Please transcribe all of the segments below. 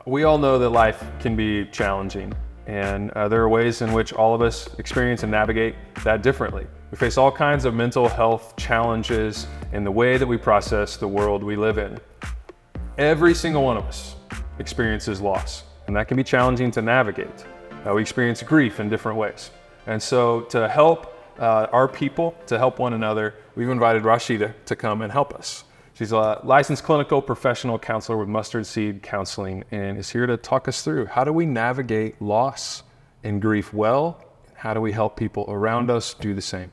We all know that life can be challenging, and there are ways in which all of us experience and navigate that differently. We face all kinds of mental health challenges in the way that we process the world we live in. Every single one of us experiences loss, and that can be challenging to navigate. We experience grief in different ways. And so to help our people, to help one another, we've invited Rashida to come and help us. She's a licensed clinical professional counselor with Mustard Seed Counseling and is here to talk us through how do we navigate loss and grief well, and how do we help people around us do the same.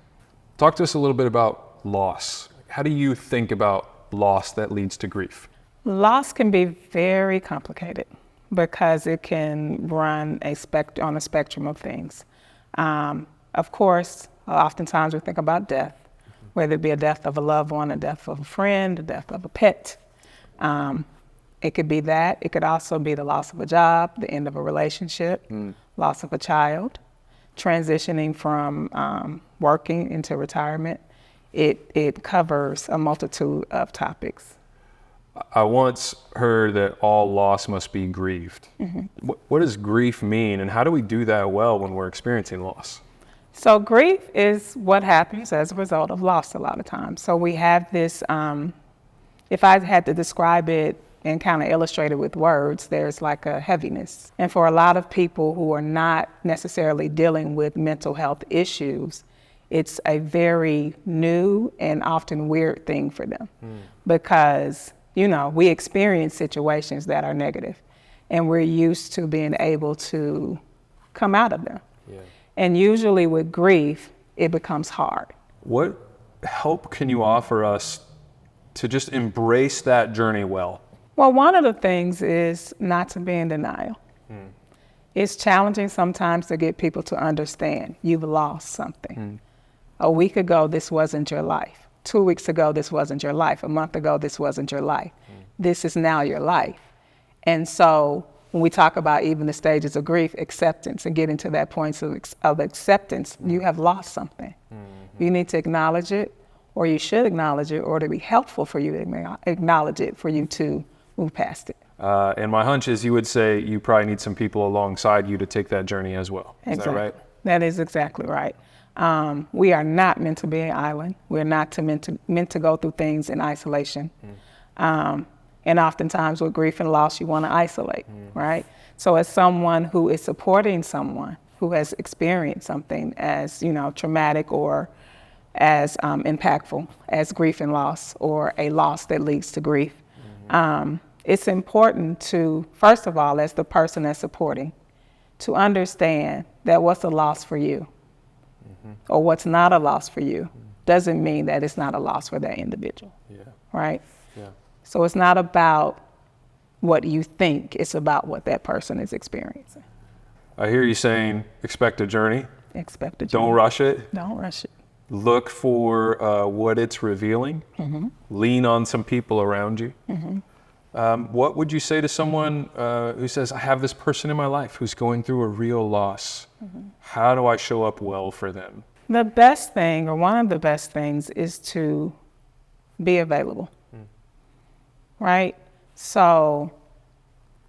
Talk to us a little bit about loss. How do you think about loss that leads to grief? Loss can be very complicated because it can run on a spectrum of things. Of course, oftentimes we think about death, whether it be a death of a loved one, a death of a friend, a death of a pet. It could be that. It could also be the loss of a job, the end of a relationship, loss of a child, transitioning from working into retirement. It covers a multitude of topics. I once heard that all loss must be grieved. Mm-hmm. What does grief mean, and how do we do that well when we're experiencing loss? So grief is what happens as a result of loss a lot of times. So we have this, if I had to describe it and kind of illustrate it with words, there's like a heaviness. And for a lot of people who are not necessarily dealing with mental health issues, it's a very new and often weird thing for them because, we experience situations that are negative and we're used to being able to come out of them. Yeah. And usually with grief, it becomes hard. What help can you offer us to just embrace that journey well? Well, one of the things is not to be in denial. It's challenging sometimes to get people to understand you've lost something. A week ago, this wasn't your life. 2 weeks ago, this wasn't your life. A month ago, this wasn't your life. This is now your life. And so when we talk about even the stages of grief, acceptance, and getting to that point of acceptance, you have lost something. You need to acknowledge it, or you should acknowledge it, or to be helpful for you to acknowledge it for you to move past it. And my hunch is you would say you probably need some people alongside you to take that journey as well. Is that right? That is exactly right. We are not meant to be an island. We're not meant to go through things in isolation. And oftentimes with grief and loss, you want to isolate, right? So as someone who is supporting someone who has experienced something as, traumatic or as impactful as grief and loss, or a loss that leads to grief, it's important to, first of all, as the person that's supporting, to understand that what's a loss for you or what's not a loss for you doesn't mean that it's not a loss for that individual, right? Yeah. So it's not about what you think, it's about what that person is experiencing. I hear you saying expect a journey. Expect a journey. Don't rush it. Don't rush it. Look for what it's revealing. Lean on some people around you. What would you say to someone who says, I have this person in my life who's going through a real loss? How do I show up well for them? The best thing, or one of the best things, is to be available, right? So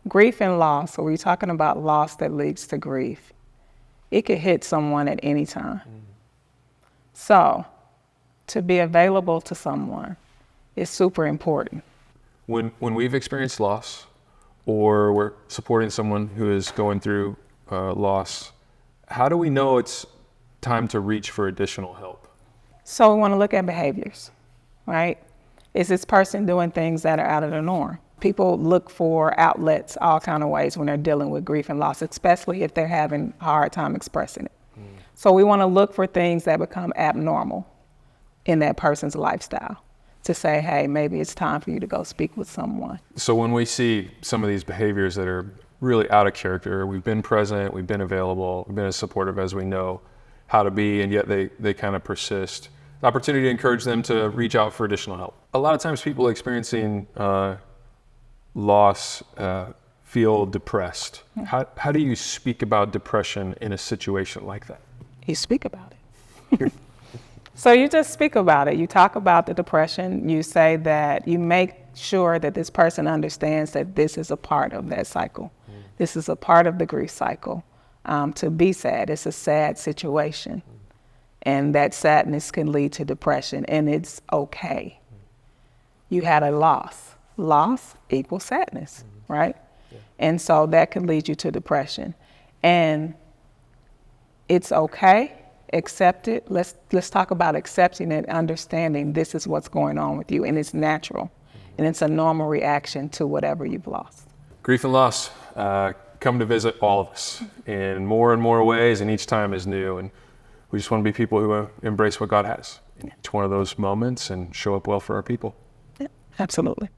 grief and loss, so we're talking about loss that leads to grief. It could hit someone at any time. So to be available to someone is super important. When we've experienced loss, or we're supporting someone who is going through loss, how do we know it's time to reach for additional help? So we want to look at behaviors, right? Is this person doing things that are out of the norm? People look for outlets all kind of ways when they're dealing with grief and loss, especially if they're having a hard time expressing it. So we want to look for things that become abnormal in that person's lifestyle to say, hey, maybe it's time for you to go speak with someone. So when we see some of these behaviors that are really out of character, we've been present, we've been available, we've been as supportive as we know how to be, and yet they kind of persist. The opportunity to encourage them to reach out for additional help. A lot of times people experiencing loss feel depressed. How do you speak about depression in a situation like that? You speak about it. So you just speak about it. You talk about the depression. You say that you make sure that this person understands that this is a part of that cycle. This is a part of the grief cycle. To be sad, it's a sad situation. And that sadness can lead to depression, and it's okay. You had a loss. Loss equals sadness, right? Yeah. And so that can lead you to depression. And it's okay. Accept it. Let's talk about accepting it, understanding this is what's going on with you, and it's natural, and it's a normal reaction to whatever you've lost. Grief and loss come to visit all of us in more and more ways, and each time is new. And we just want to be people who embrace what God has in each one of those moments and show up well for our people. Yeah, absolutely.